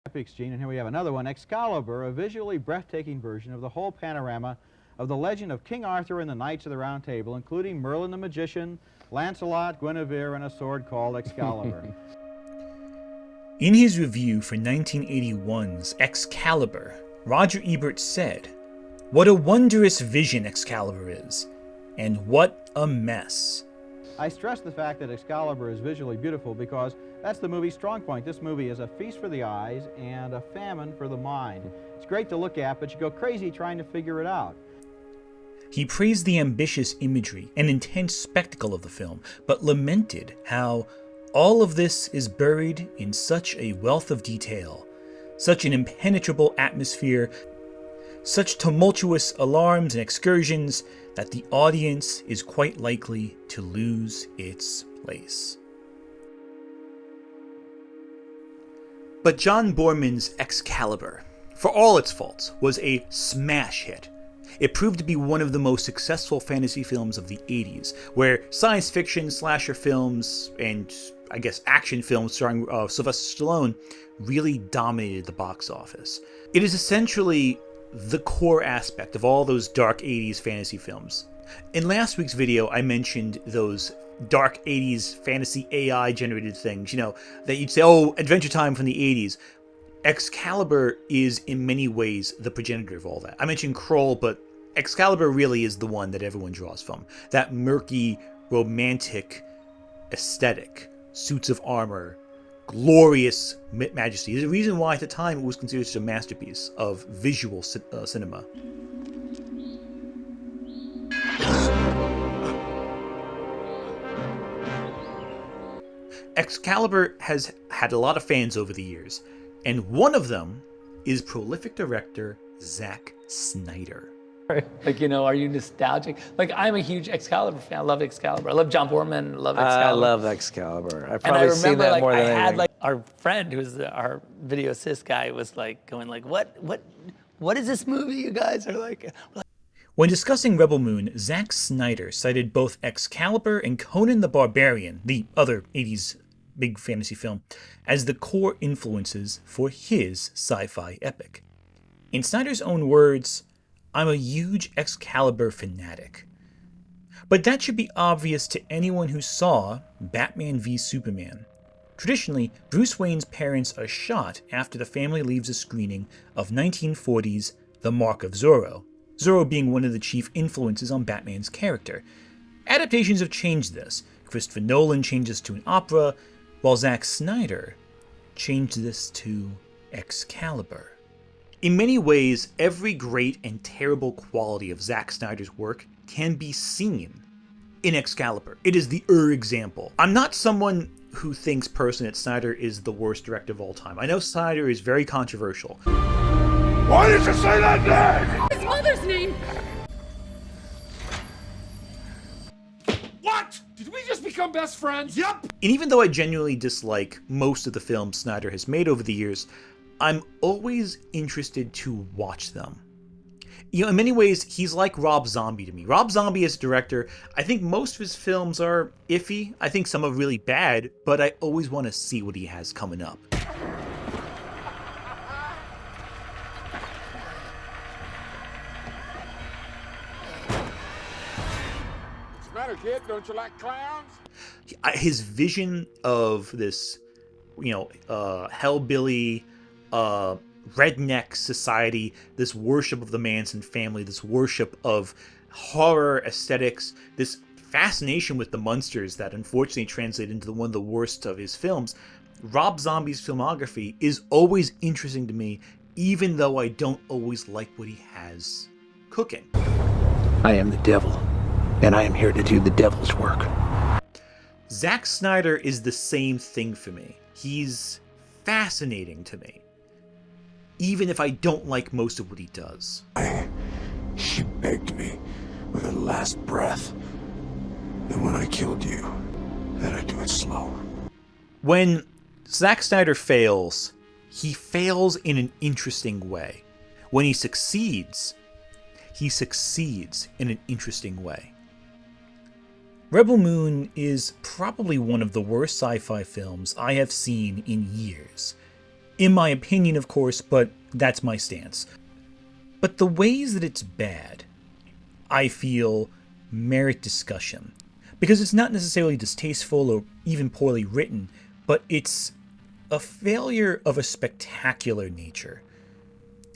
Epics, Gene, and here we have another one, Excalibur, a visually breathtaking version of the whole panorama of the legend of King Arthur and the Knights of the Round Table, including Merlin the Magician, Lancelot, Guinevere, and a sword called Excalibur. In his review for 1981's Excalibur, Roger Ebert said, "What a wondrous vision Excalibur is, and what a mess." I stress the fact that Excalibur is visually beautiful because that's the movie's strong point. This movie is a feast for the eyes and a famine for the mind. It's great to look at, but you go crazy trying to figure it out. He praised the ambitious imagery and intense spectacle of the film, but lamented how all of this is buried in such a wealth of detail, such an impenetrable atmosphere, such tumultuous alarms and excursions that the audience is quite likely to lose its place. But John Boorman's Excalibur, for all its faults, was a smash hit. It proved to be one of the most successful fantasy films of the 80s, where science fiction, slasher films, and I guess action films starring Sylvester Stallone really dominated the box office. It is essentially the core aspect of all those dark 80s fantasy films. In last week's video, I mentioned those dark 80s fantasy AI generated things, that you'd say, oh, Adventure Time from the 80s. Excalibur is in many ways the progenitor of all that. I mentioned Kroll, but Excalibur really is the one that everyone draws from. That murky, romantic aesthetic, suits of armor, glorious majesty. There's a reason why at the time it was considered such a masterpiece of visual cinema. Excalibur has had a lot of fans over the years, and one of them is prolific director Zack Snyder. Like, are you nostalgic? Like, I'm a huge Excalibur fan. I love Excalibur. I love John Boorman. I love Excalibur. I love Excalibur. I've probably seen that more than anything. I had our friend who's our video assist guy was going what is this movie you guys are like? When discussing Rebel Moon, Zack Snyder cited both Excalibur and Conan the Barbarian, the other 80s big fantasy film, as the core influences for his sci-fi epic. In Snyder's own words, "I'm a huge Excalibur fanatic." But that should be obvious to anyone who saw Batman v Superman. Traditionally, Bruce Wayne's parents are shot after the family leaves a screening of 1940's The Mark of Zorro, Zorro being one of the chief influences on Batman's character. Adaptations have changed this. Christopher Nolan changed this to an opera, while Zack Snyder changed this to Excalibur. In many ways, every great and terrible quality of Zack Snyder's work can be seen in Excalibur. It is the example. I'm not someone who thinks personally that Snyder is the worst director of all time. I know Snyder is very controversial. Why did you say that name? His mother's name! What? Did we just become best friends? Yep! And even though I genuinely dislike most of the films Snyder has made over the years, I'm always interested to watch them. In many ways, he's like Rob Zombie to me. Rob Zombie as a director, I think most of his films are iffy. I think some are really bad, but I always want to see what he has coming up. What's the matter, kid? Don't you like clowns? His vision of this, hellbilly, redneck society, this worship of the Manson family, this worship of horror aesthetics, this fascination with the monsters that unfortunately translated into one of the worst of his films. Rob Zombie's filmography is always interesting to me, even though I don't always like what he has cooking. I am the devil, and I am here to do the devil's work. Zack Snyder is the same thing for me. He's fascinating to me, even if I don't like most of what he does. She begged me with her last breath. And when I killed you, that I do it slow. When Zack Snyder fails, he fails in an interesting way. When he succeeds in an interesting way. Rebel Moon is probably one of the worst sci-fi films I have seen in years. in my opinion, of course, but that's my stance. But the ways that it's bad, I feel, merit discussion. Because it's not necessarily distasteful or even poorly written, but it's a failure of a spectacular nature.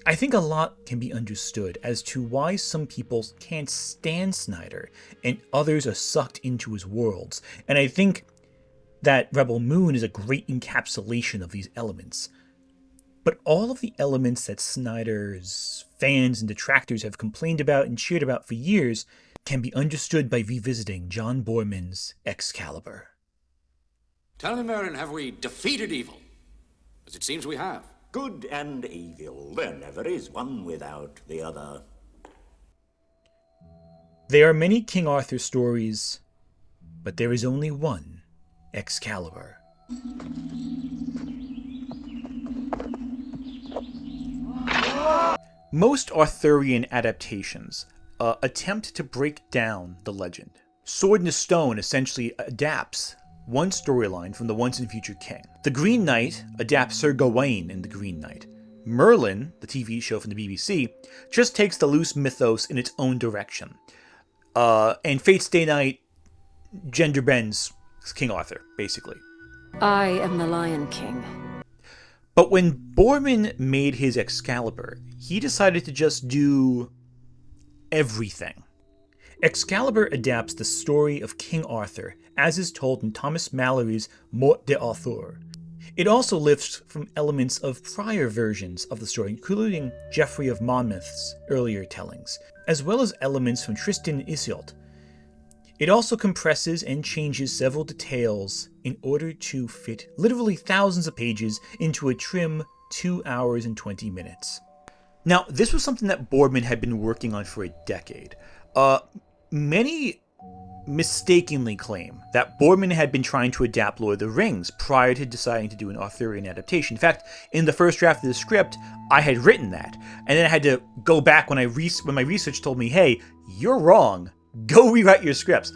I think a lot can be understood as to why some people can't stand Snyder and others are sucked into his worlds, and I think that Rebel Moon is a great encapsulation of these elements. But all of the elements that Snyder's fans and detractors have complained about and cheered about for years can be understood by revisiting John Boorman's Excalibur. Tell me, Merlin, have we defeated evil? As it seems we have. Good and evil. There never is one without the other. There are many King Arthur stories, but there is only one Excalibur. Most Arthurian adaptations attempt to break down the legend. Sword in the Stone essentially adapts one storyline from the Once and Future King. The Green Knight adapts Sir Gawain in The Green Knight. Merlin, the TV show from the BBC, just takes the loose mythos in its own direction. And Fate's Day Night gender bends King Arthur, basically. I am the Lion King. But when Boorman made his Excalibur, he decided to just do everything. Excalibur adapts the story of King Arthur, as is told in Thomas Mallory's Morte d'Arthur. It also lifts from elements of prior versions of the story, including Geoffrey of Monmouth's earlier tellings, as well as elements from Tristan and Iseult. It also compresses and changes several details in order to fit literally thousands of pages into a trim 2 hours and 20 minutes. Now, this was something that Boorman had been working on for a decade. Many mistakenly claim that Boorman had been trying to adapt Lord of the Rings prior to deciding to do an Arthurian adaptation. In fact, in the first draft of the script, I had written that, and then I had to go back when my research told me, hey, you're wrong. Go rewrite your scripts.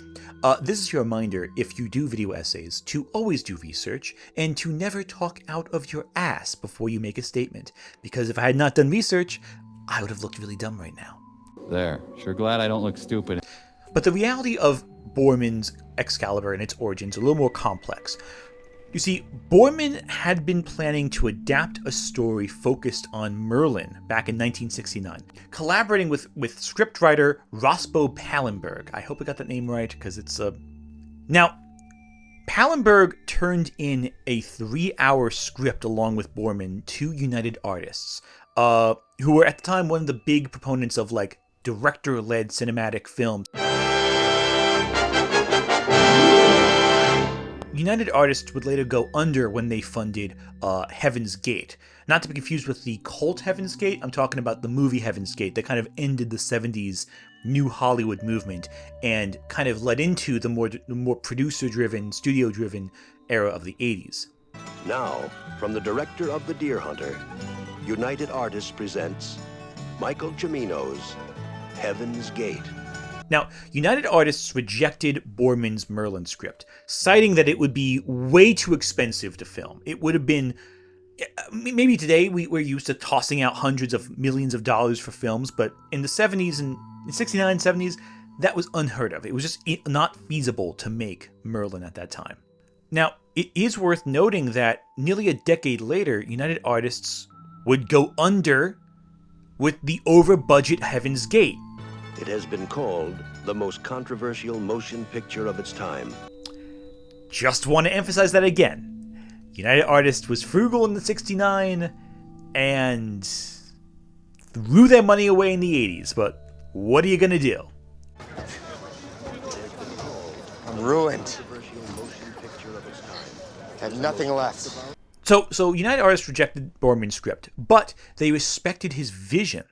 This is your reminder, if you do video essays, to always do research and to never talk out of your ass before you make a statement. Because if I had not done research, I would have looked really dumb right now. There. Sure glad I don't look stupid. But the reality of Boorman's Excalibur and its origins is a little more complex. You see, Boorman had been planning to adapt a story focused on Merlin back in 1969, collaborating with scriptwriter Rospo Pallenberg. I hope I got that name right, because it's a... Now, Pallenberg turned in a 3-hour script along with Boorman to United Artists, who were at the time one of the big proponents of, like, director-led cinematic films. United Artists would later go under when they funded Heaven's Gate. Not to be confused with the cult Heaven's Gate, I'm talking about the movie Heaven's Gate that kind of ended the 70s New Hollywood movement and kind of led into the more producer-driven, studio-driven era of the 80s. Now, from the director of The Deer Hunter, United Artists presents Michael Cimino's Heaven's Gate. Now, United Artists rejected Boorman's Merlin script, citing that it would be way too expensive to film. It would have been... Maybe today we're used to tossing out hundreds of millions of dollars for films, but in the 70s and in 69, 70s, that was unheard of. It was just not feasible to make Merlin at that time. Now, it is worth noting that nearly a decade later, United Artists would go under with the over-budget Heaven's Gate. It has been called the most controversial motion picture of its time. Just want to emphasize that again. United Artists was frugal in the 69 and threw their money away in the 80s, but what are you going to do? I'm ruined. I have nothing left. So United Artists rejected Boorman's script, but they respected his vision.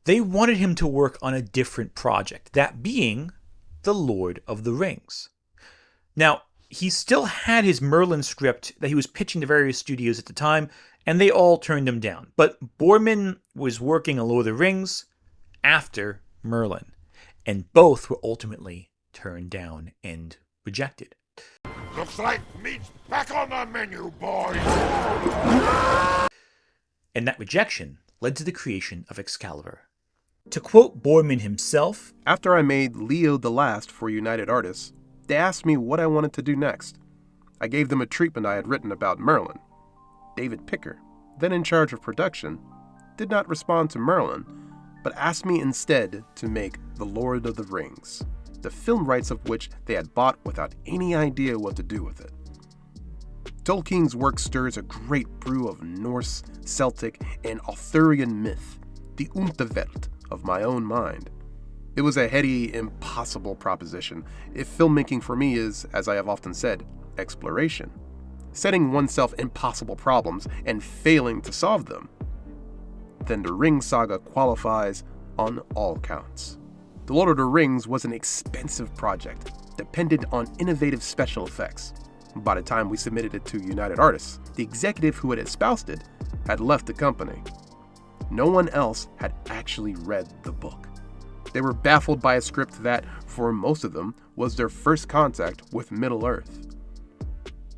They wanted him to work on a different project, that being The Lord of the Rings. Now, he still had his Merlin script that he was pitching to various studios at the time, and they all turned him down. But Boorman was working on Lord of the Rings after Merlin, and both were ultimately turned down and rejected. Looks like meat's back on the menu, boys! And that rejection led to the creation of Excalibur. To quote Boorman himself, "After I made Leo the Last for United Artists, they asked me what I wanted to do next. I gave them a treatment I had written about Merlin. David Picker, then in charge of production, did not respond to Merlin, but asked me instead to make The Lord of the Rings, the film rights of which they had bought without any idea what to do with it. Tolkien's work stirs a great brew of Norse, Celtic, and Arthurian myth, the Unterwelt of my own mind. It was a heady, impossible proposition, if filmmaking for me is, as I have often said, exploration. Setting oneself impossible problems and failing to solve them. Then the Ring Saga qualifies on all counts. The Lord of the Rings was an expensive project, dependent on innovative special effects. By the time we submitted it to United Artists, the executive who had espoused it had left the company. No one else had actually read the book. They were baffled by a script that, for most of them, was their first contact with Middle-earth.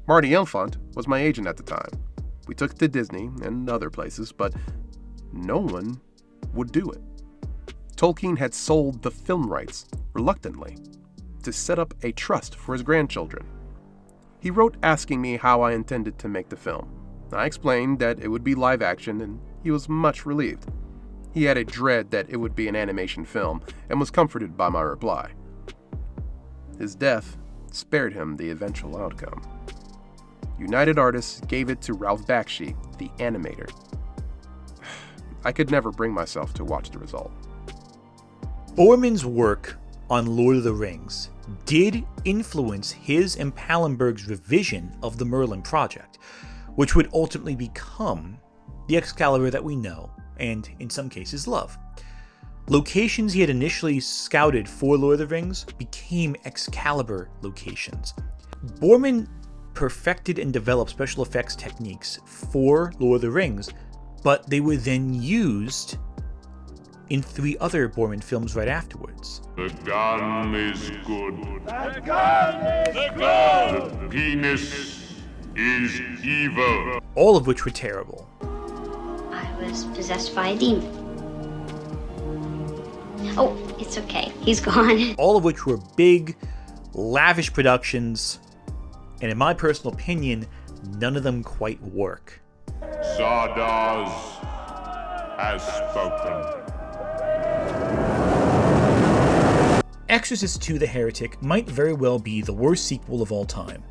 Marty Elfont was my agent at the time. We took it to Disney and other places, but no one would do it. Tolkien had sold the film rights, reluctantly, to set up a trust for his grandchildren. He wrote asking me how I intended to make the film. I explained that it would be live action, and he was much relieved. He had a dread that it would be an animation film, and was comforted by my reply. His death spared him the eventual outcome. United Artists gave it to Ralph Bakshi, the animator. I could never bring myself to watch the result. Boorman's work on Lord of the Rings did influence his and Pallenberg's revision of the Merlin project, which would ultimately become the Excalibur that we know, and in some cases love. Locations he had initially scouted for Lord of the Rings became Excalibur locations. Boorman perfected and developed special effects techniques for Lord of the Rings, but they were then used in 3 other Boorman films right afterwards. The gun is good. The gun is good! The penis is evil. All of which were terrible. I was possessed by a demon. Oh, it's okay. He's gone. All of which were big, lavish productions, and in my personal opinion, none of them quite work. Zardoz has spoken. Exorcist II: The Heretic might very well be the worst sequel of all time.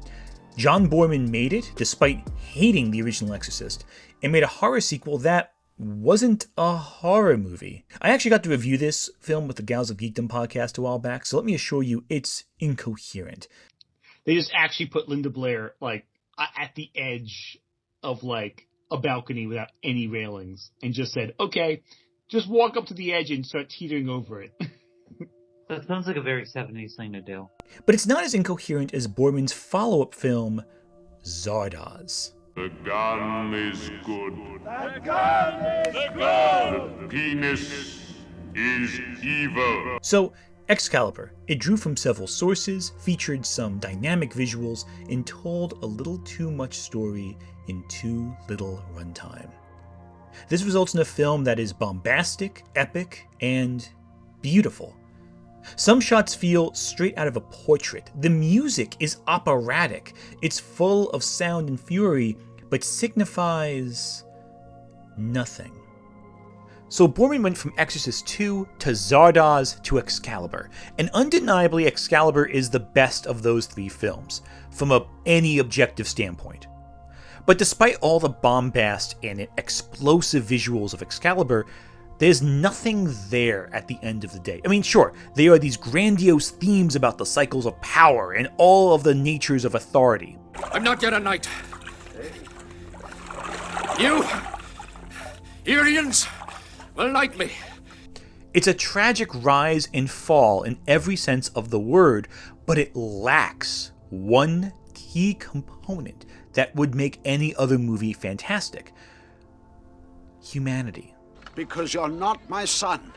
John Boorman made it, despite hating the original Exorcist, and made a horror sequel that wasn't a horror movie. I actually got to review this film with the Gals of Geekdom podcast a while back, so let me assure you it's incoherent. They just actually put Linda Blair, like, at the edge of, like, a balcony without any railings, and just said, okay, just walk up to the edge and start teetering over it. That sounds like a very 70s thing to do. But it's not as incoherent as Boorman's follow-up film, Zardoz. The gun is good. The gun is good! The penis is evil. So, Excalibur. It drew from several sources, featured some dynamic visuals, and told a little too much story in too little runtime. This results in a film that is bombastic, epic, and beautiful. Some shots feel straight out of a portrait. The music is operatic. It's full of sound and fury, but signifies nothing. So Boorman went from Exorcist II to Zardoz to Excalibur, and undeniably Excalibur is the best of those 3 films, from any objective standpoint. But despite all the bombast and explosive visuals of Excalibur, there's nothing there at the end of the day. I mean, sure, there are these grandiose themes about the cycles of power and all of the natures of authority. I'm not yet a knight. You, Irians, will knight me. It's a tragic rise and fall in every sense of the word, but it lacks one key component that would make any other movie fantastic: humanity. Because you're not my son,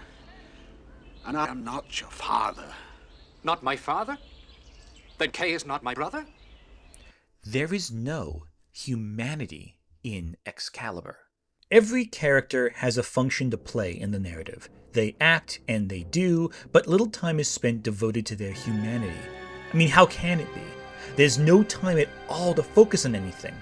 and I am not your father. Not my father? Then Kay is not my brother? there is no humanity in Excalibur. Every character has a function to play in the narrative. They act and they do, but little time is spent devoted to their humanity. I mean, how can it be? There's no time at all to focus on anything.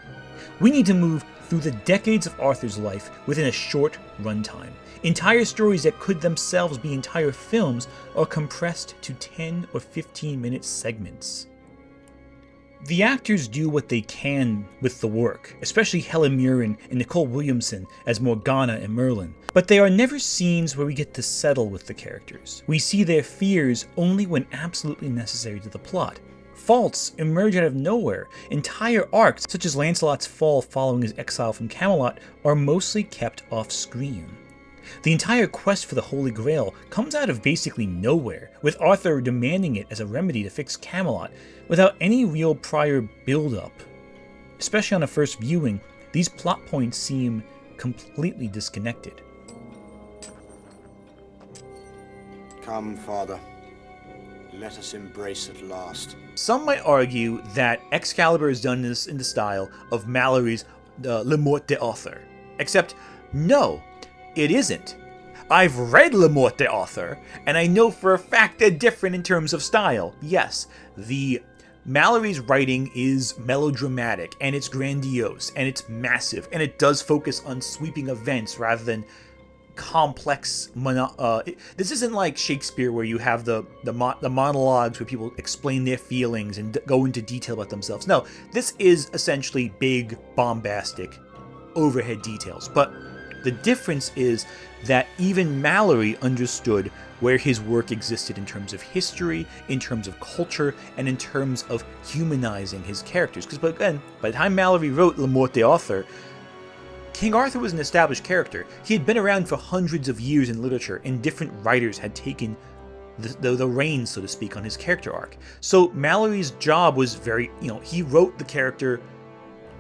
We need to move through the decades of Arthur's life within a short runtime. Entire stories that could themselves be entire films are compressed to 10 or 15-minute segments. The actors do what they can with the work, especially Helen Mirren and Nicole Williamson as Morgana and Merlin, but they are never scenes where we get to settle with the characters. We see their fears only when absolutely necessary to the plot. Faults emerge out of nowhere. Entire arcs, such as Lancelot's fall following his exile from Camelot, are mostly kept off-screen. The entire quest for the Holy Grail comes out of basically nowhere, with Arthur demanding it as a remedy to fix Camelot, without any real prior build-up. Especially on a first viewing, these plot points seem completely disconnected. Come, Father. Let us embrace at last. Some might argue that Excalibur has done this in the style of Mallory's Le Morte d'Arthur. Except, no, it isn't. I've read Le Morte d'Arthur, and I know for a fact they're different in terms of style. Yes, Mallory's writing is melodramatic, and it's grandiose, and it's massive, and it does focus on sweeping events rather than complex. This isn't like Shakespeare where you have the monologues where people explain their feelings and go into detail about themselves. No, this is essentially big, bombastic, overhead details. But the difference is that even Mallory understood where his work existed in terms of history, in terms of culture, and in terms of humanizing his characters. Because again, by the time Mallory wrote Le Morte d'Arthur, King Arthur was an established character. He had been around for hundreds of years in literature, and different writers had taken the reins, so to speak, on his character arc. So Mallory's job was very, he wrote the character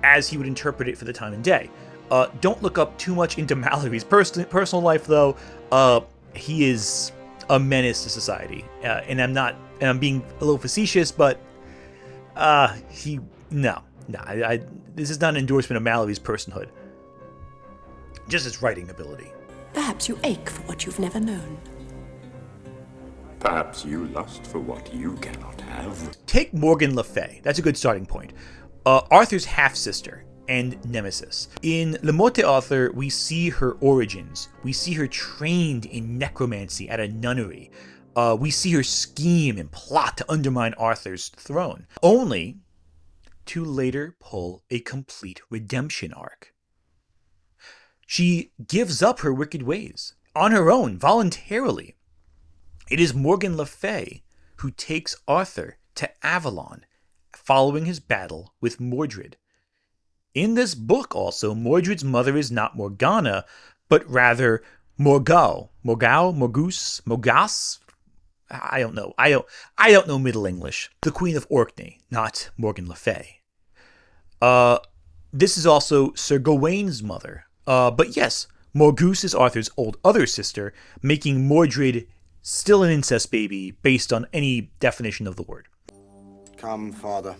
as he would interpret it for the time and day. Don't look up too much into Mallory's personal life, though. He is a menace to society, and I'm being a little facetious, but this is not an endorsement of Mallory's personhood. Just his writing ability. Perhaps you ache for what you've never known. Perhaps you lust for what you cannot have. Take Morgan Le Fay. That's a good starting point. Arthur's half-sister and nemesis. In Le Morte d'Arthur, we see her origins. We see her trained in necromancy at a nunnery. We see her scheme and plot to undermine Arthur's throne, only to later pull a complete redemption arc. She gives up her wicked ways, on her own, voluntarily. It is Morgan Le Fay who takes Arthur to Avalon, following his battle with Mordred. In this book also, Mordred's mother is not Morgana, but rather Morgause. I don't know. I don't know Middle English. The Queen of Orkney, not Morgan Le Fay. This is also Sir Gawain's mother. But yes, Morgause is Arthur's other sister, making Mordred still an incest baby based on any definition of the word. Come, Father.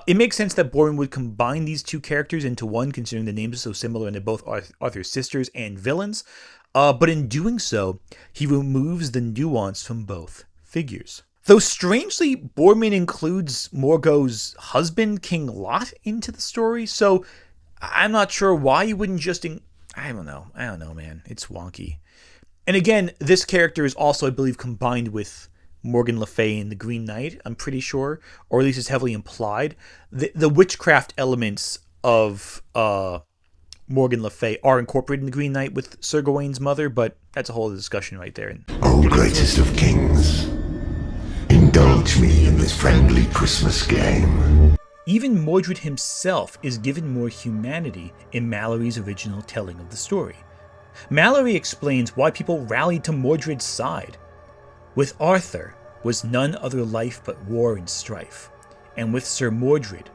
It makes sense that Boorman would combine these two characters into one, considering the names are so similar and they're both Arthur's sisters and villains. But in doing so, he removes the nuance from both figures. Though strangely, Boorman includes Morgaux's husband, King Lot, into the story, so I'm not sure why you wouldn't just... I don't know, man. It's wonky. And again, this character is also, I believe, combined with Morgan Le Fay in The Green Knight, I'm pretty sure, or at least it's heavily implied. The witchcraft elements of Morgan Le Fay are incorporated in The Green Knight with Sir Gawain's mother, but that's a whole other discussion right there. O greatest of kings, indulge me in this friendly Christmas game. Even Mordred himself is given more humanity in Mallory's original telling of the story. Mallory explains why people rallied to Mordred's side. With Arthur was none other life but war and strife, and with Sir Mordred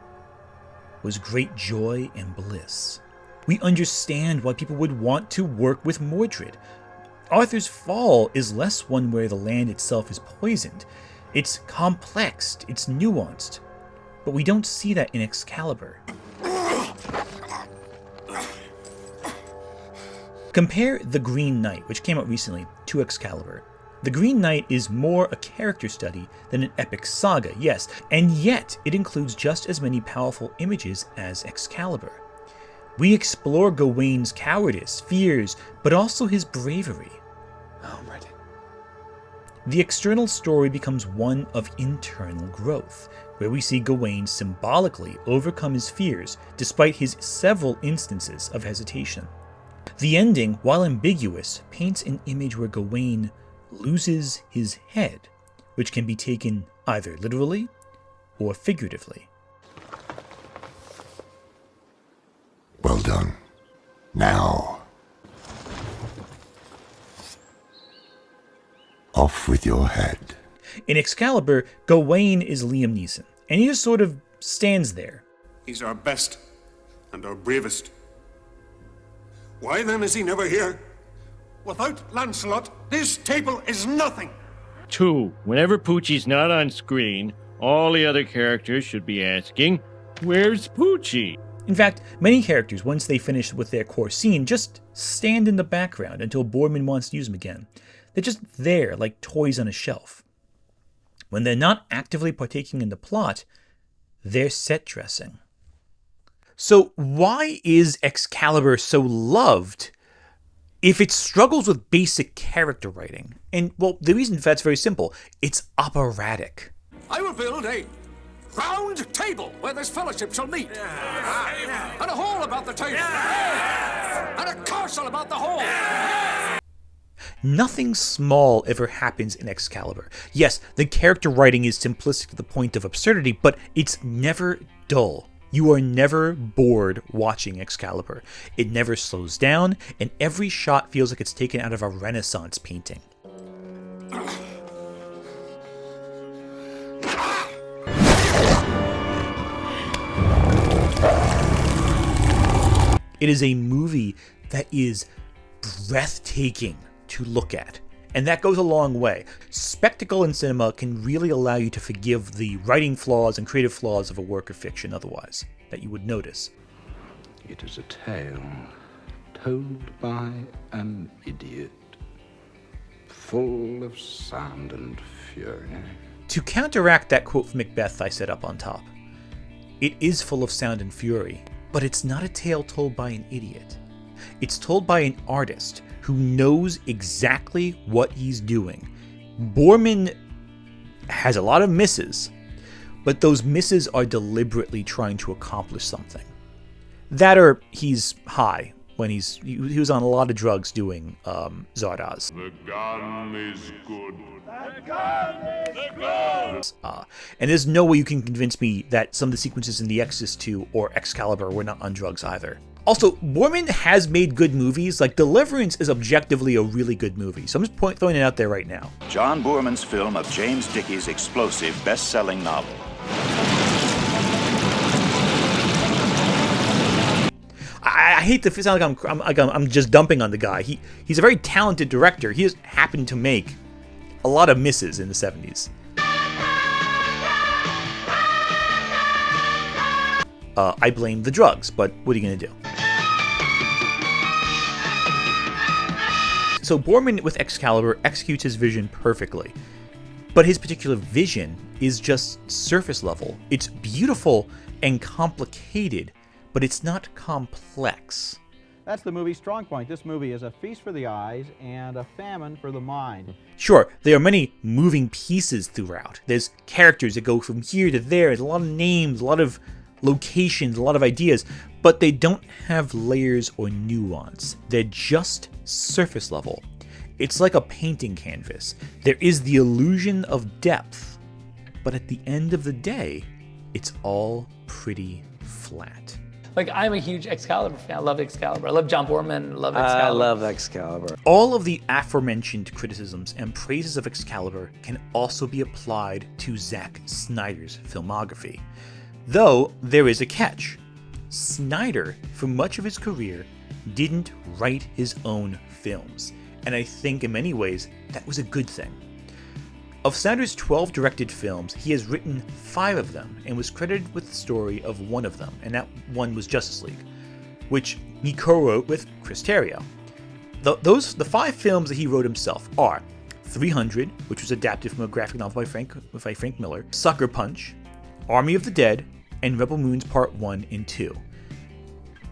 was great joy and bliss. We understand why people would want to work with Mordred. Arthur's fall is less one where the land itself is poisoned. It's complex, it's nuanced. but we don't see that in Excalibur. Compare The Green Knight, which came out recently, to Excalibur. The Green Knight is more a character study than an epic saga, yes, and yet it includes just as many powerful images as Excalibur. We explore Gawain's cowardice, fears, but also his bravery. Oh, right. The external story becomes one of internal growth, where we see Gawain symbolically overcome his fears despite his several instances of hesitation. The ending, while ambiguous, paints an image where Gawain loses his head, which can be taken either literally or figuratively. Well done. Now, off with your head. In Excalibur, Gawain is Liam Neeson, and he just sort of stands there. He's our best and our bravest. Why then is he never here? Without Lancelot, this table is nothing. 2. Whenever Poochie's not on screen, all the other characters should be asking, "Where's Poochie?" In fact, many characters, once they finish with their core scene, just stand in the background until Boorman wants to use them again. They're just there, like toys on a shelf. When they're not actively partaking in the plot, they're set dressing. So why is Excalibur so loved if it struggles with basic character writing? And, well, the reason for that's very simple. It's operatic. I will build a round table where this fellowship shall meet. And a hall about the table. And a castle about the hall. Nothing small ever happens in Excalibur. Yes, the character writing is simplistic to the point of absurdity, but it's never dull. You are never bored watching Excalibur. It never slows down, and every shot feels like it's taken out of a Renaissance painting. It is a movie that is breathtaking to look at, and that goes a long way. Spectacle in cinema can really allow you to forgive the writing flaws and creative flaws of a work of fiction otherwise, that you would notice. It is a tale told by an idiot, full of sound and fury. To counteract that quote from Macbeth I set up on top, it is full of sound and fury, but it's not a tale told by an idiot. It's told by an artist who knows exactly what he's doing. Boorman has a lot of misses, but those misses are deliberately trying to accomplish something. That or he's high when he was on a lot of drugs doing Zardoz. The gun is good. The gun is good! And there's no way you can convince me that some of the sequences in The Exorcist 2 or Excalibur were not on drugs either. Also, Boorman has made good movies. Like, Deliverance is objectively a really good movie, so I'm just throwing it out there right now. John Boorman's film of James Dickey's explosive best-selling novel. I hate to sound like I'm just dumping on the guy. He's a very talented director. He just happened to make a lot of misses in the 70s. I blame the drugs, but what are you going to do? So Boorman with Excalibur executes his vision perfectly, but his particular vision is just surface level. It's beautiful and complicated, but it's not complex. That's the movie's strong point. This movie is a feast for the eyes and a famine for the mind. Sure, there are many moving pieces throughout. There's characters that go from here to there, there's a lot of names, a lot of locations, a lot of ideas, but they don't have layers or nuance. They're just surface level. It's like a painting canvas. There is the illusion of depth, but at the end of the day, it's all pretty flat. Like, I'm a huge Excalibur fan. I love Excalibur. I love John Boorman. I love Excalibur. I love Excalibur. All of the aforementioned criticisms and praises of Excalibur can also be applied to Zack Snyder's filmography. Though, there is a catch. Snyder, for much of his career, didn't write his own films. And I think in many ways, that was a good thing. Of Snyder's 12 directed films, he has written 5 of them and was credited with the story of one of them, and that one was Justice League, which he co-wrote with Chris Terrio. The 5 films that he wrote himself are 300, which was adapted from a graphic novel by Frank Miller, Sucker Punch, Army of the Dead, and Rebel Moons Part 1 and 2.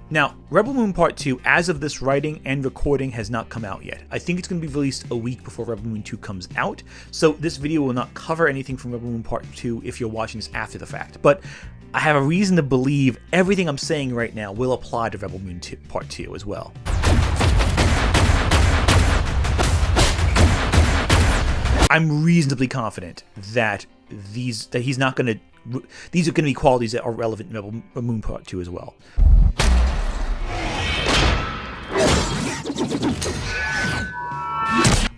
Now, Rebel Moon Part 2, as of this writing and recording, has not come out yet. I think it's going to be released a week before Rebel Moon 2 comes out, so this video will not cover anything from Rebel Moon Part 2 if you're watching this after the fact. But I have a reason to believe everything I'm saying right now will apply to Rebel Moon 2, Part 2 as well. I'm reasonably confident that these are going to be qualities that are relevant in Rebel Moon Part 2 as well.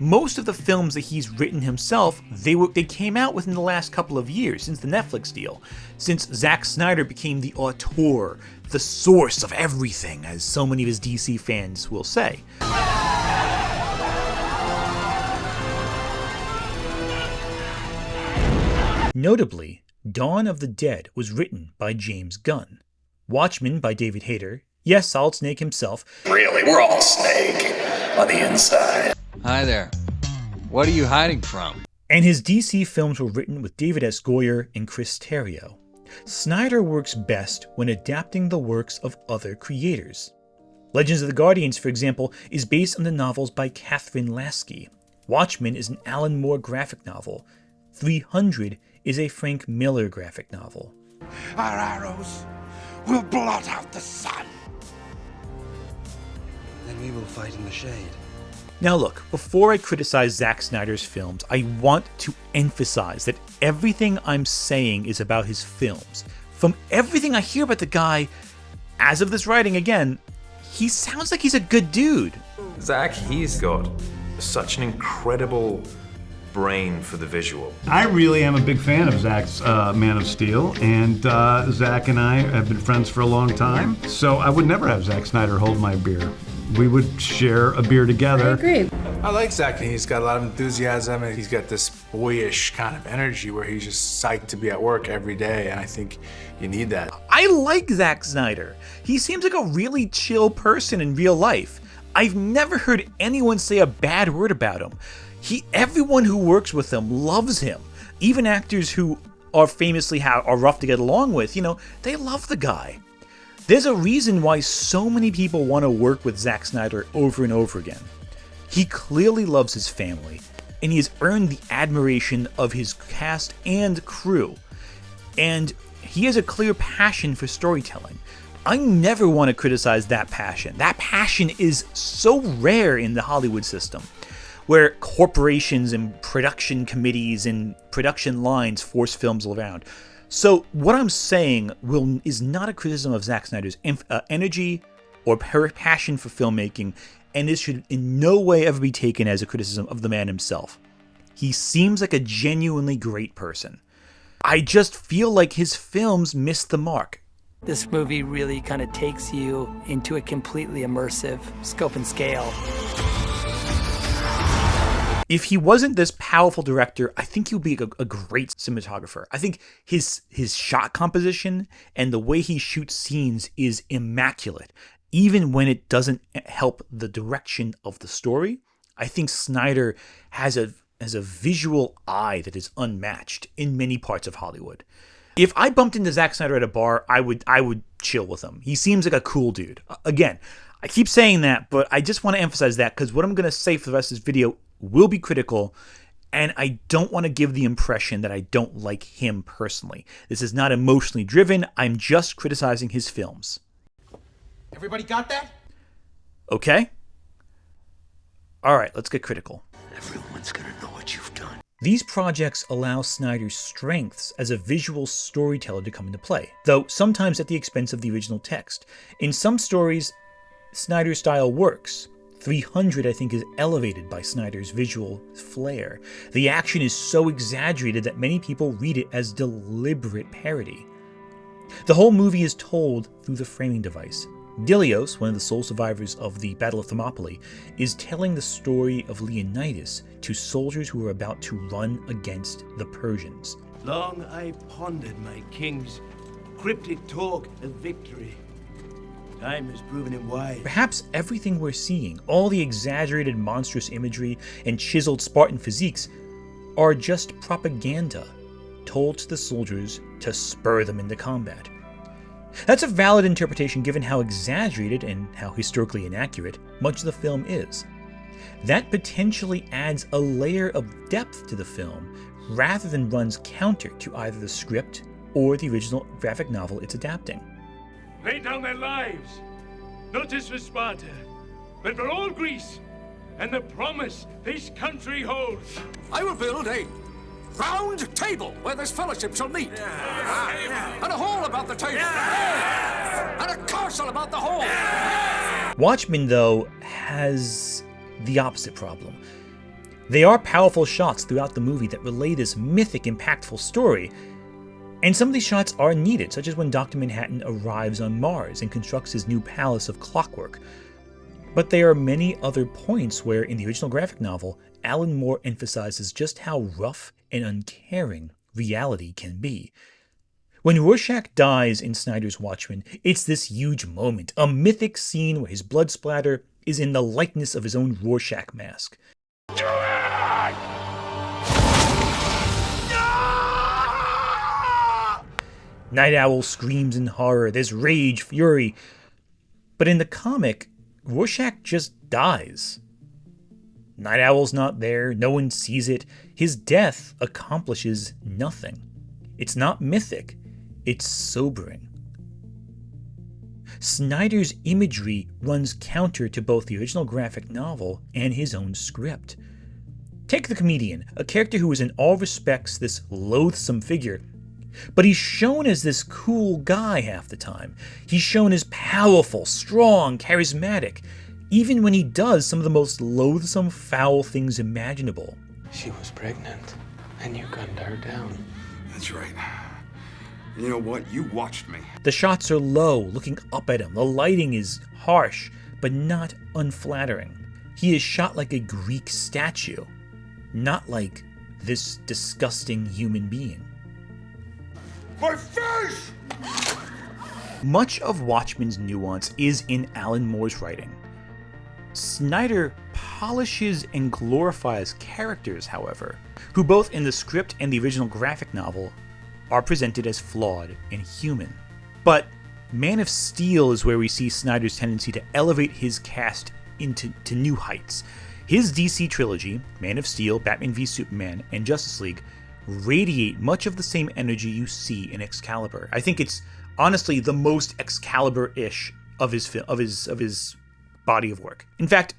Most of the films that he's written himself, they came out within the last couple of years, since the Netflix deal, since Zack Snyder became the auteur, the source of everything, as so many of his DC fans will say. Notably, Dawn of the Dead was written by James Gunn, Watchmen by David Hayter, yes, Solid Snake himself. Really, we're all Snake on the inside. Hi there. What are you hiding from? And his DC films were written with David S. Goyer and Chris Terrio. Snyder works best when adapting the works of other creators. Legends of the Guardians, for example, is based on the novels by Catherine Lasky. Watchmen is an Alan Moore graphic novel. 300 is a Frank Miller graphic novel. Our arrows will blot out the sun. Then we will fight in the shade. Now look, before I criticize Zack Snyder's films, I want to emphasize that everything I'm saying is about his films. From everything I hear about the guy, as of this writing again, he sounds like he's a good dude. Zack, he's got such an incredible brain for the visual. I really am a big fan of Zack's Man of Steel, and Zack and I have been friends for a long time, so I would never have Zack Snyder hold my beer. We would share a beer together. I agree. I like Zack. He's got a lot of enthusiasm, and he's got this boyish kind of energy where he's just psyched to be at work every day, and I think you need that. I like Zack Snyder. He seems like a really chill person in real life. I've never heard anyone say a bad word about him. Everyone who works with him loves him. Even actors who are famously are rough to get along with, they love the guy. There's a reason why so many people want to work with Zack Snyder over and over again. He clearly loves his family, and he has earned the admiration of his cast and crew. And he has a clear passion for storytelling. I never want to criticize that passion. That passion is so rare in the Hollywood system, where corporations and production committees and production lines force films around. So what I'm saying is not a criticism of Zack Snyder's energy or passion for filmmaking, and this should in no way ever be taken as a criticism of the man himself. He seems like a genuinely great person. I just feel like his films miss the mark. This movie really kind of takes you into a completely immersive scope and scale. If he wasn't this powerful director, I think he would be a great cinematographer. I think his shot composition and the way he shoots scenes is immaculate. Even when it doesn't help the direction of the story, I think Snyder has a visual eye that is unmatched in many parts of Hollywood. If I bumped into Zack Snyder at a bar, I would chill with him. He seems like a cool dude. Again, I keep saying that, but I just want to emphasize that because what I'm going to say for the rest of this video will be critical, and I don't want to give the impression that I don't like him personally. This is not emotionally driven. I'm just criticizing his films. Everybody got that? Okay? Alright, let's get critical. Everyone's gonna know what you've done. These projects allow Snyder's strengths as a visual storyteller to come into play, though sometimes at the expense of the original text. In some stories, Snyder's style works. 300, I think, is elevated by Snyder's visual flair. The action is so exaggerated that many people read it as deliberate parody. The whole movie is told through the framing device, Dilios, one of the sole survivors of the Battle of Thermopylae, is telling the story of Leonidas to soldiers who are about to run against the Persians. Long I pondered my king's cryptic talk of victory. Time has proven him wise. Perhaps everything we're seeing, all the exaggerated monstrous imagery and chiseled Spartan physiques, are just propaganda told to the soldiers to spur them into combat. That's a valid interpretation given how exaggerated and how historically inaccurate much of the film is. That potentially adds a layer of depth to the film rather than runs counter to either the script or the original graphic novel it's adapting. Lay down their lives, not just for Sparta, but for all Greece, and the promise this country holds. I will build a round table where this fellowship shall meet. And a hall about the table. And a castle about the hall. Watchmen, though, has the opposite problem. They are powerful shots throughout the movie that relay this mythic, impactful story. And some of these shots are needed, such as when Dr. Manhattan arrives on Mars and constructs his new palace of clockwork. But there are many other points where, in the original graphic novel, Alan Moore emphasizes just how rough and uncaring reality can be. When Rorschach dies in Snyder's Watchmen, it's this huge moment, a mythic scene where his blood splatter is in the likeness of his own Rorschach mask. Night Owl screams in horror, there's rage, fury. But in the comic, Rorschach just dies. Night Owl's not there, no one sees it. His death accomplishes nothing. It's not mythic, it's sobering. Snyder's imagery runs counter to both the original graphic novel and his own script. Take the comedian, a character who is in all respects this loathsome figure, but he's shown as this cool guy half the time. He's shown as powerful, strong, charismatic, even when he does some of the most loathsome, foul things imaginable. She was pregnant, and you gunned her down. That's right. You know what? You watched me. The shots are low, looking up at him. The lighting is harsh, but not unflattering. He is shot like a Greek statue, not like this disgusting human being. My face! Much of Watchmen's nuance is in Alan Moore's writing. Snyder polishes and glorifies characters, however, who both in the script and the original graphic novel are presented as flawed and human. But Man of Steel is where we see Snyder's tendency to elevate his cast into new heights. His DC trilogy, Man of Steel, Batman v Superman, and Justice League, radiate much of the same energy you see in Excalibur. I think it's honestly the most Excalibur-ish of his body of work. In fact,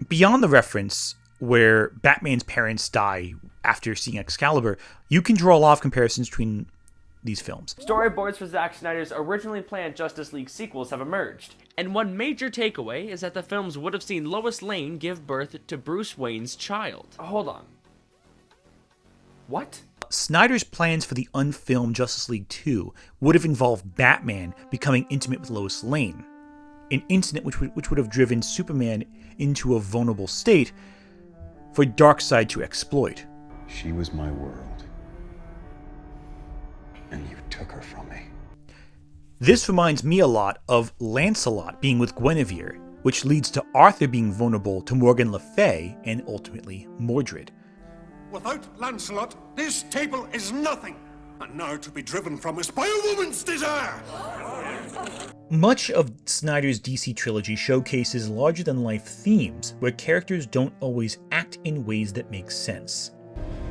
beyond the reference where Batman's parents die after seeing Excalibur, you can draw a lot of comparisons between these films. Storyboards for Zack Snyder's originally planned Justice League sequels have emerged, and one major takeaway is that the films would have seen Lois Lane give birth to Bruce Wayne's child. Hold on. What? Snyder's plans for the unfilmed Justice League 2 would have involved Batman becoming intimate with Lois Lane, an incident which would have driven Superman into a vulnerable state for Darkseid to exploit. She was my world, and you took her from me. This reminds me a lot of Lancelot being with Guinevere, which leads to Arthur being vulnerable to Morgan Le Fay and ultimately Mordred. Without Lancelot, this table is nothing, and now to be driven from us by a woman's desire! Much of Snyder's DC trilogy showcases larger-than-life themes where characters don't always act in ways that make sense.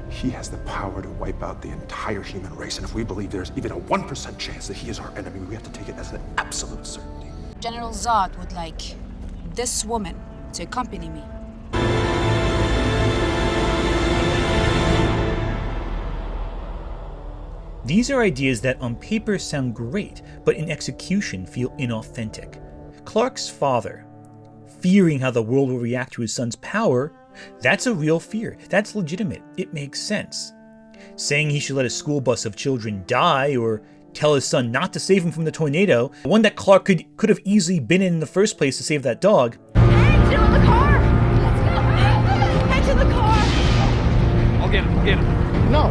He has the power to wipe out the entire human race, and if we believe there's even a 1% chance that he is our enemy, we have to take it as an absolute certainty. General Zod would like this woman to accompany me. These are ideas that on paper sound great, but in execution feel inauthentic. Clark's father, fearing how the world will react to his son's power, that's a real fear. That's legitimate. It makes sense. Saying he should let a school bus of children die or tell his son not to save him from the tornado, one that Clark could have easily been in the first place to save that dog. Hey, get on the car! Let's go! Head to the car! I'll get him. No.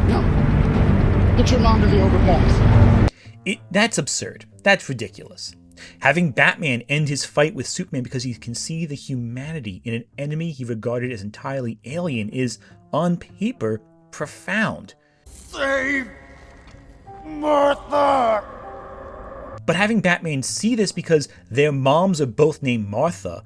Get your mom to the overpass. That's absurd. That's ridiculous. Having Batman end his fight with Superman because he can see the humanity in an enemy he regarded as entirely alien is, on paper, profound. Save Martha! But having Batman see this because their moms are both named Martha,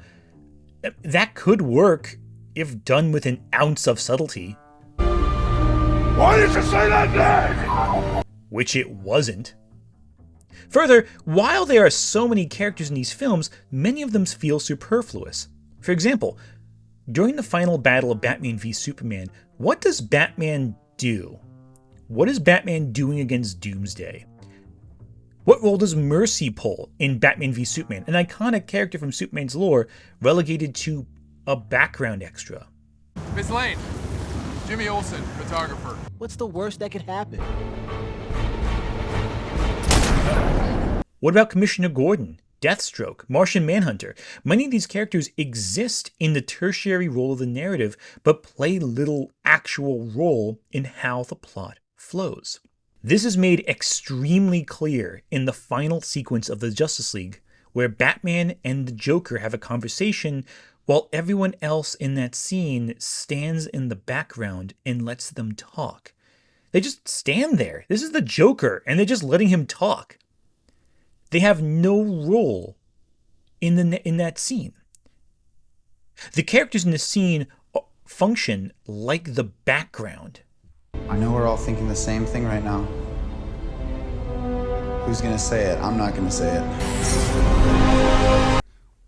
that could work if done with an ounce of subtlety. Why did you say that then? Which it wasn't. Further, while there are so many characters in these films, many of them feel superfluous. For example, during the final battle of Batman v Superman, what does Batman do? What is Batman doing against Doomsday? What role does Mercy pull in Batman v Superman, an iconic character from Superman's lore, relegated to a background extra? Miss Lane, Jimmy Olsen, photographer. What's the worst that could happen? What about Commissioner Gordon, Deathstroke, Martian Manhunter? Many of these characters exist in the tertiary role of the narrative, but play little actual role in how the plot flows. This is made extremely clear in the final sequence of the Justice League, where Batman and the Joker have a conversation while everyone else in that scene stands in the background and lets them talk. They just stand there. This is the Joker, and they're just letting him talk. They have no role in that scene. The characters in the scene function like the background. I know we're all thinking the same thing right now. Who's gonna say it? I'm not gonna say it.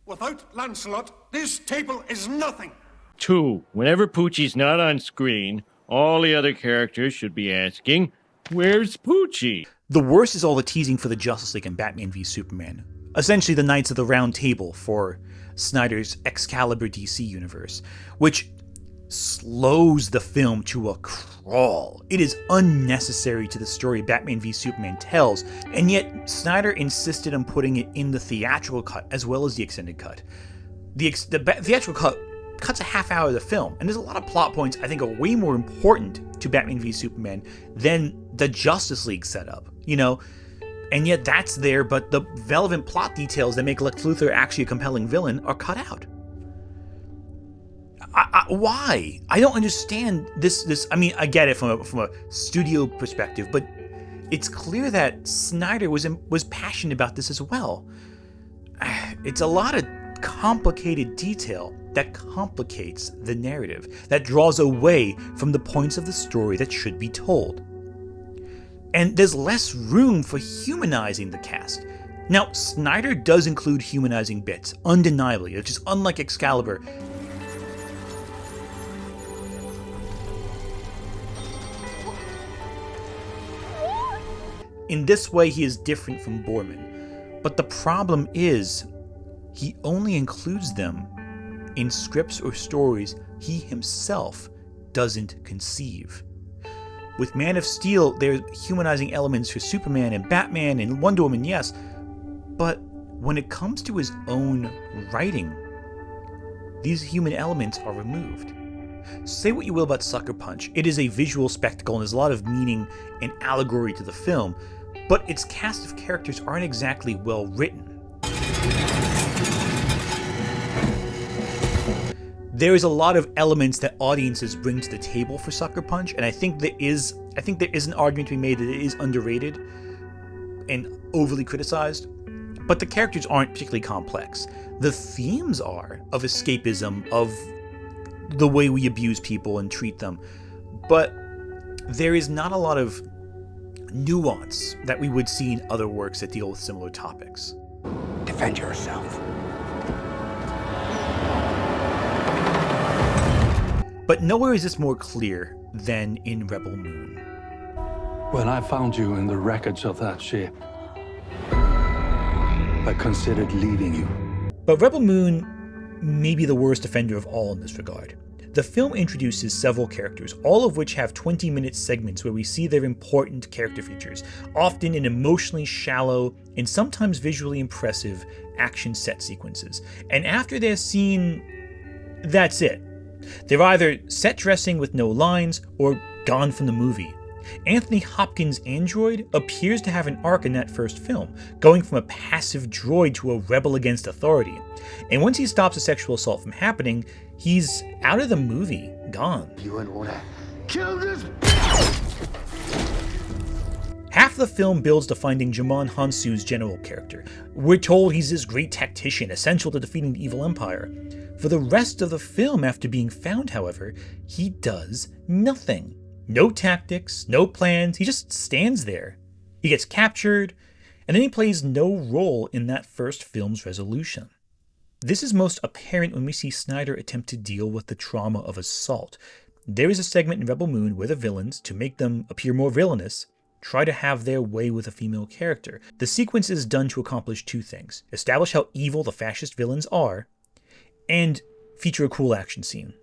Without Lancelot, this table is nothing. 2. Whenever Poochie's not on screen, all the other characters should be asking, where's Poochie? The worst is all the teasing for the Justice League and Batman v Superman. Essentially the Knights of the Round Table for Snyder's Excalibur DC universe, which slows the film to a crawl. It is unnecessary to the story Batman v Superman tells, and yet Snyder insisted on putting it in the theatrical cut as well as the extended cut. The theatrical cut cuts a half hour of the film, and there's a lot of plot points I think are way more important to Batman v Superman than the Justice League setup, and yet that's there, but the relevant plot details that make Lex Luthor actually a compelling villain are cut out. Why? I don't understand this. I mean, I get it from a studio perspective, but it's clear that Snyder was passionate about this as well. It's a lot of complicated detail that complicates the narrative, that draws away from the points of the story that should be told. And there's less room for humanizing the cast. Now, Snyder does include humanizing bits, undeniably, which is unlike Excalibur. In this way, he is different from Boorman. But the problem is, he only includes them in scripts or stories he himself doesn't conceive. With Man of Steel, there's humanizing elements for Superman and Batman and Wonder Woman, yes, but when it comes to his own writing, these human elements are removed. Say what you will about Sucker Punch, it is a visual spectacle and there's a lot of meaning and allegory to the film, but its cast of characters aren't exactly well written. There is a lot of elements that audiences bring to the table for Sucker Punch, and I think there is an argument to be made that it is underrated and overly criticized, but the characters aren't particularly complex. The themes are of escapism, of the way we abuse people and treat them, but there is not a lot of nuance that we would see in other works that deal with similar topics. Defend yourself. But nowhere is this more clear than in Rebel Moon. When I found you in the wreckage of that ship, I considered leaving you. But Rebel Moon may be the worst offender of all in this regard. The film introduces several characters, all of which have 20-minute segments where we see their important character features, often in emotionally shallow and sometimes visually impressive action set sequences. And after they're seen, that's it. They're either set dressing with no lines or gone from the movie. Anthony Hopkins' android appears to have an arc in that first film, going from a passive droid to a rebel against authority. And once he stops a sexual assault from happening, he's out of the movie, gone. You wouldn't want to kill this. Half the film builds to finding Djimon Hounsou's general character. We're told he's this great tactician, essential to defeating the evil empire. For the rest of the film, after being found, however, he does nothing. No tactics, no plans, he just stands there. He gets captured, and then he plays no role in that first film's resolution. This is most apparent when we see Snyder attempt to deal with the trauma of assault. There is a segment in Rebel Moon where the villains, to make them appear more villainous, try to have their way with a female character. The sequence is done to accomplish two things: establish how evil the fascist villains are, and feature a cool action scene.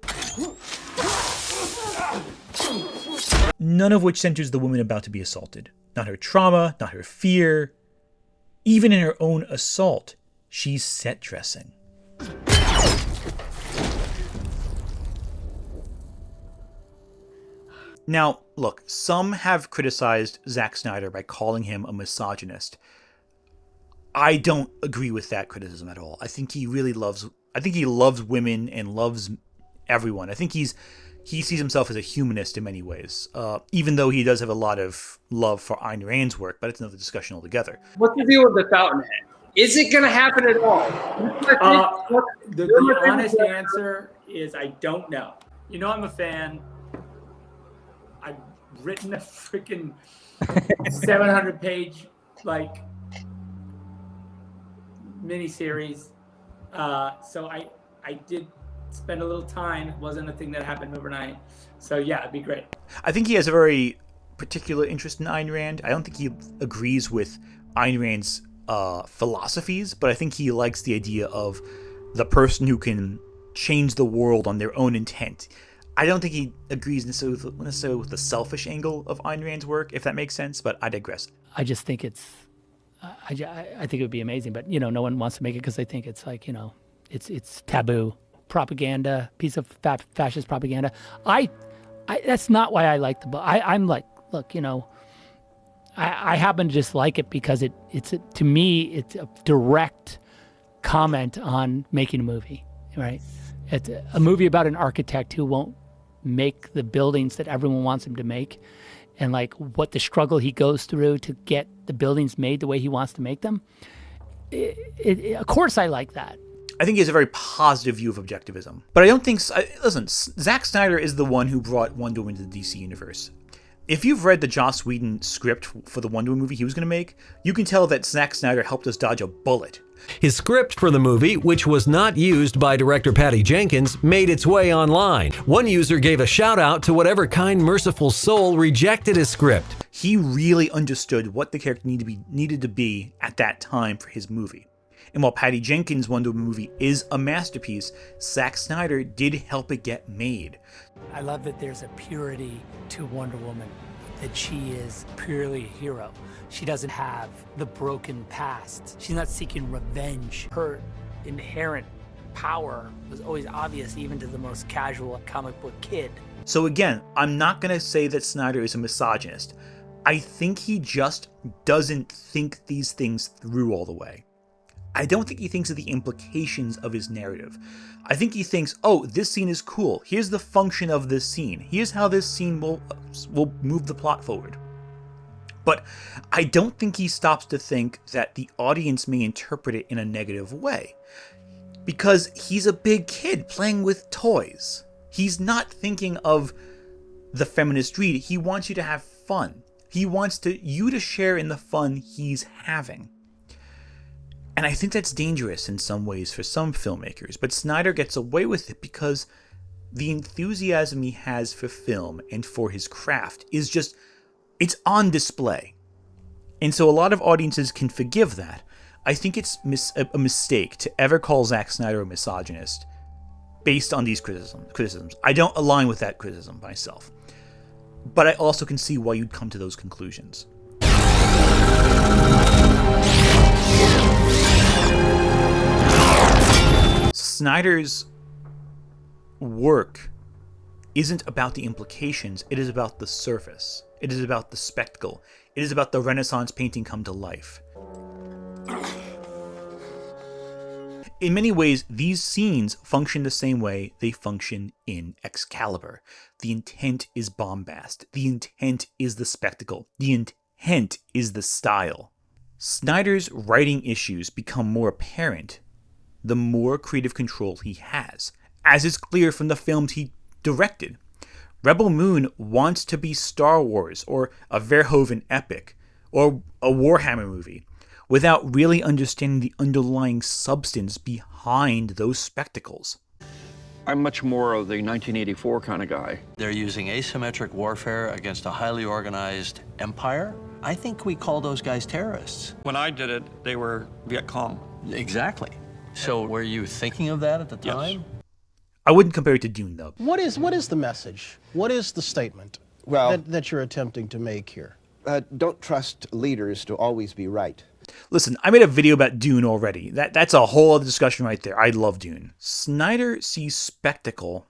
None of which centers the woman about to be assaulted. Not her trauma, not her fear. Even in her own assault, she's set dressing. Now, look, some have criticized Zack Snyder by calling him a misogynist. I don't agree with that criticism at all. I think he loves women and loves everyone. I think he sees himself as a humanist in many ways, even though he does have a lot of love for Ayn Rand's work, but it's another discussion altogether. What's the deal with the Fountainhead? Is it going to happen at all? The honest answer is I don't know. You know I'm a fan. I've written a freaking 700-page miniseries, so I did spend a little time. It wasn't a thing that happened overnight. So yeah, it'd be great. I think he has a very particular interest in Ayn Rand. I don't think he agrees with Ayn Rand's philosophies, but I think he likes the idea of the person who can change the world on their own intent. I don't think he agrees necessarily with the selfish angle of Ayn Rand's work, if that makes sense, but I digress. I just think it's, I think it would be amazing, but no one wants to make it because they think it's it's taboo. Propaganda, piece of fascist propaganda. That's not why I like the book. I'm like, look, I happen to just like it because to me it's a direct comment on making a movie, right? It's a movie about an architect who won't make the buildings that everyone wants him to make, and what the struggle he goes through to get the buildings made the way he wants to make them. Of course, I like that. I think he has a very positive view of objectivism. But I don't think... Listen, Zack Snyder is the one who brought Wonder Woman to the DC universe. If you've read the Joss Whedon script for the Wonder Woman movie he was going to make, you can tell that Zack Snyder helped us dodge a bullet. His script for the movie, which was not used by director Patty Jenkins, made its way online. One user gave a shout out to whatever kind merciful soul rejected his script. He really understood what the character needed to be at that time for his movie. And while Patty Jenkins' Wonder Woman movie is a masterpiece, Zack Snyder did help it get made. I love that there's a purity to Wonder Woman, that she is purely a hero. She doesn't have the broken past. She's not seeking revenge. Her inherent power was always obvious, even to the most casual comic book kid. So again, I'm not going to say that Snyder is a misogynist. I think he just doesn't think these things through all the way. I don't think he thinks of the implications of his narrative. I think he thinks, oh, this scene is cool. Here's the function of this scene. Here's how this scene will move the plot forward. But I don't think he stops to think that the audience may interpret it in a negative way. Because he's a big kid playing with toys. He's not thinking of the feminist read. He wants you to have fun. He wants you to share in the fun he's having. And I think that's dangerous in some ways for some filmmakers, but Snyder gets away with it because the enthusiasm he has for film and for his craft is just, it's on display. And so a lot of audiences can forgive that. I think it's a mistake to ever call Zack Snyder a misogynist based on these criticisms. I don't align with that criticism myself. But I also can see why you'd come to those conclusions. Snyder's work isn't about the implications, it is about the surface. It is about the spectacle. It is about the Renaissance painting come to life. In many ways, these scenes function the same way they function in Excalibur. The intent is bombast. The intent is the spectacle. The intent is the style. Snyder's writing issues become more apparent the more creative control he has, as is clear from the films he directed. Rebel Moon wants to be Star Wars, or a Verhoeven epic, or a Warhammer movie, without really understanding the underlying substance behind those spectacles. I'm much more of the 1984 kind of guy. They're using asymmetric warfare against a highly organized empire. I think we call those guys terrorists. When I did it, they were Viet Cong. Exactly. So were you thinking of that at the time? Yes. I wouldn't compare it to Dune, though. What is the message? What is the statement that you're attempting to make here? Don't trust leaders to always be right. Listen, I made a video about Dune already. That's a whole other discussion right there. I love Dune. Snyder sees spectacle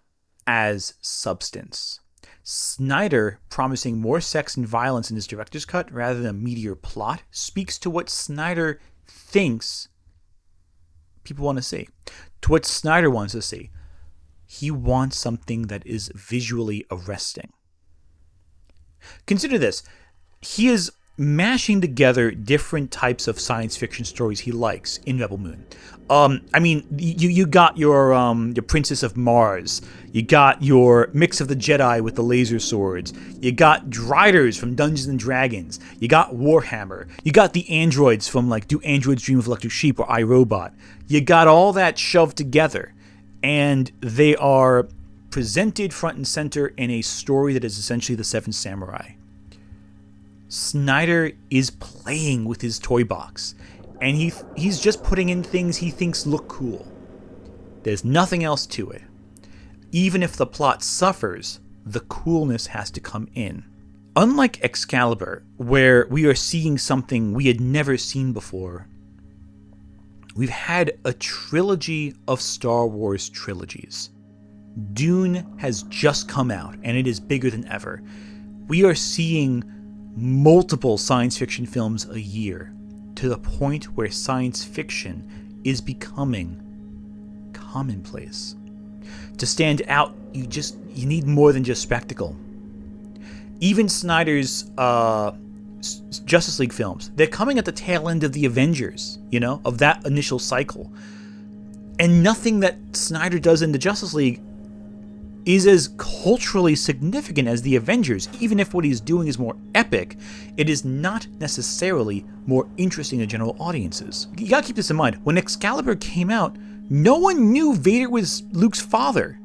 as substance. Snyder promising more sex and violence in his director's cut rather than a meatier plot speaks to what Snyder thinks people want to see, to what Snyder wants to see. He wants something that is visually arresting. Consider this. He is mashing together different types of science fiction stories he likes in Rebel Moon. I mean, you got your Princess of Mars. You got your mix of the Jedi with the laser swords. You got Driders from Dungeons and Dragons. You got Warhammer. You got the androids from like Do Androids Dream of Electric Sheep or iRobot. You got all that shoved together, and they are presented front and center in a story that is essentially the Seven Samurai. Snyder is playing with his toy box, and he's just putting in things he thinks look cool. There's nothing else to it. Even if the plot suffers, the coolness has to come in. Unlike Excalibur, where we are seeing something we had never seen before, we've had a trilogy of Star Wars trilogies. Dune has just come out, and it is bigger than ever. We are seeing multiple science fiction films a year, to the point where science fiction is becoming commonplace. To stand out, you need more than just spectacle. Even Snyder's Justice League films, they're coming at the tail end of the Avengers, of that initial cycle. And nothing that Snyder does in the Justice League is as culturally significant as the Avengers. Even if what he's doing is more epic, it is not necessarily more interesting to general audiences. You gotta keep this in mind. When Excalibur came out, no one knew Vader was Luke's father.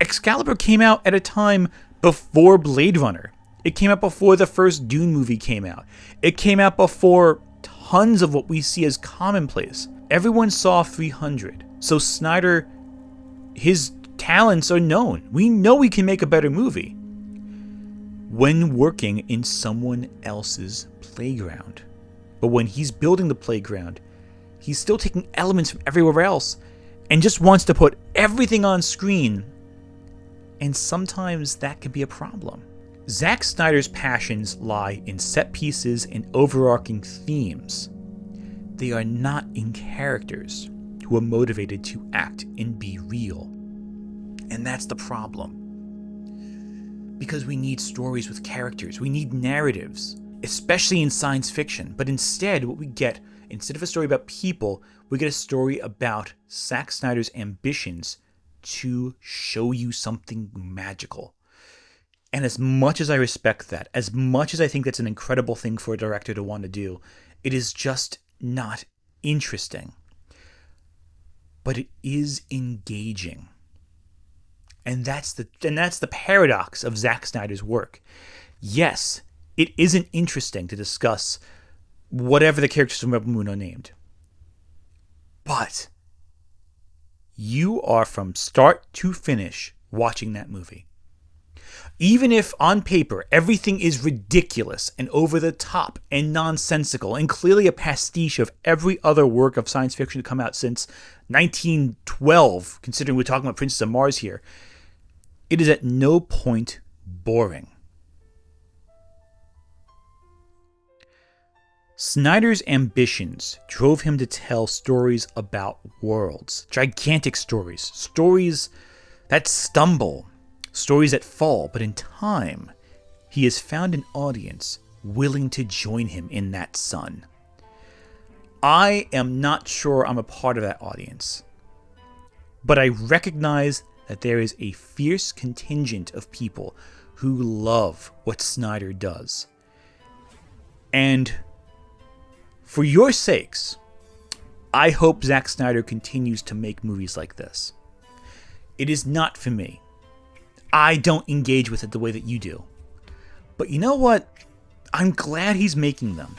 Excalibur came out at a time before Blade Runner. It came out before the first Dune movie came out. It came out before tons of what we see as commonplace. Everyone saw 300. So Snyder, his talents are known. We know we can make a better movie when working in someone else's playground. But when he's building the playground, he's still taking elements from everywhere else and just wants to put everything on screen. And sometimes that can be a problem. Zack Snyder's passions lie in set pieces and overarching themes. They are not in characters who are motivated to act and be real. And that's the problem. Because we need stories with characters. We need narratives, especially in science fiction. But instead, what we get, instead of a story about people, we get a story about Zack Snyder's ambitions to show you something magical. And as much as I respect that, as much as I think that's an incredible thing for a director to want to do, it is just not interesting. But it is engaging. And that's the paradox of Zack Snyder's work. Yes, it isn't interesting to discuss whatever the characters from Rebel Moon are named. But you are from start to finish watching that movie. Even if on paper everything is ridiculous and over the top and nonsensical and clearly a pastiche of every other work of science fiction to come out since 1912, considering we're talking about Princess of Mars here, it is at no point boring. Snyder's ambitions drove him to tell stories about worlds, gigantic stories, stories that stumble, stories that fall, but in time, he has found an audience willing to join him in that sun. I am not sure I'm a part of that audience, but I recognize that there is a fierce contingent of people who love what Snyder does. And for your sakes, I hope Zack Snyder continues to make movies like this. It is not for me. I don't engage with it the way that you do. But you know what? I'm glad he's making them.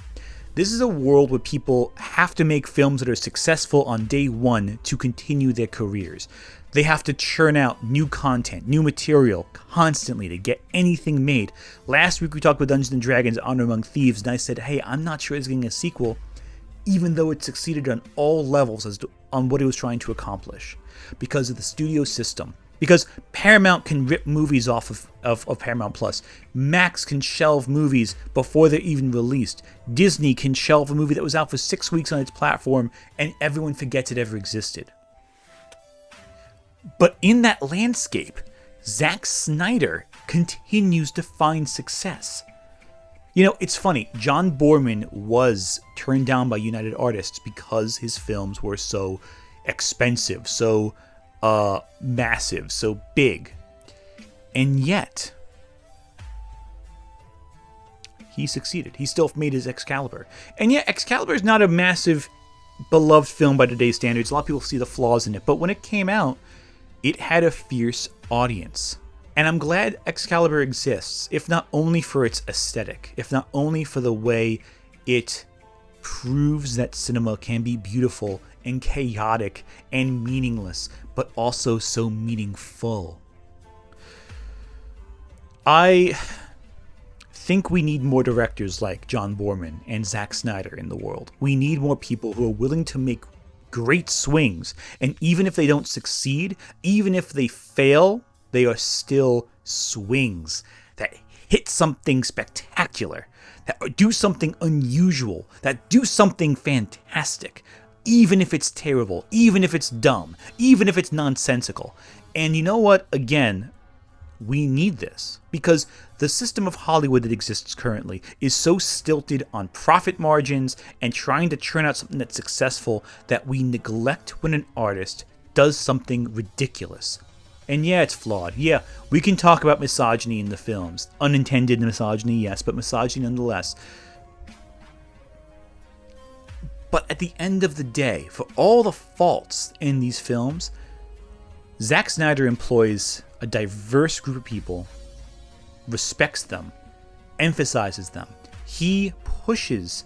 This is a world where people have to make films that are successful on day one to continue their careers. They have to churn out new content, new material constantly to get anything made. Last week we talked about Dungeons & Dragons Honor Among Thieves, and I said, hey, I'm not sure it's getting a sequel, even though it succeeded on all levels on what it was trying to accomplish. Because of the studio system. Because Paramount can rip movies off of Paramount Plus. Max can shelve movies before they're even released. Disney can shelve a movie that was out for 6 weeks on its platform and everyone forgets it ever existed. But in that landscape, Zack Snyder continues to find success. You know, it's funny. John Boorman was turned down by United Artists because his films were so expensive, so massive, so big. And yet, he succeeded. He still made his Excalibur. And yet, Excalibur is not a massive, beloved film by today's standards. A lot of people see the flaws in it. But when it came out, it had a fierce audience. And I'm glad Excalibur exists, if not only for its aesthetic, if not only for the way it proves that cinema can be beautiful and chaotic and meaningless, but also so meaningful. I think we need more directors like John Boorman and Zack Snyder in the world. We need more people who are willing to make great swings, and even if they don't succeed, even if they fail, they are still swings that hit something spectacular, that do something unusual, that do something fantastic, even if it's terrible, even if it's dumb, even if it's nonsensical. And you know what? Again, we need this because the system of Hollywood that exists currently is so stilted on profit margins and trying to churn out something that's successful that we neglect when an artist does something ridiculous. And yeah, it's flawed. Yeah, we can talk about misogyny in the films. Unintended misogyny, yes, but misogyny nonetheless. But at the end of the day, for all the faults in these films, Zack Snyder employs a diverse group of people, respects them, emphasizes them. He pushes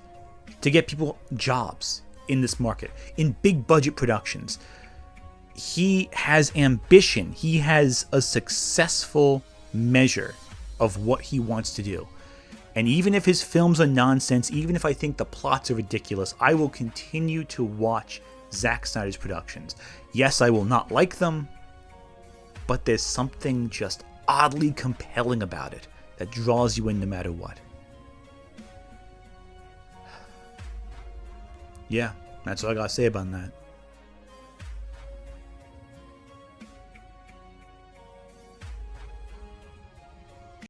to get people jobs in this market, in big budget productions. He has ambition. He has a successful measure of what he wants to do. And even if his films are nonsense, even if I think the plots are ridiculous, I will continue to watch Zack Snyder's productions. Yes, I will not like them, but there's something just oddly compelling about it that draws you in no matter what. Yeah, that's all I gotta say about that.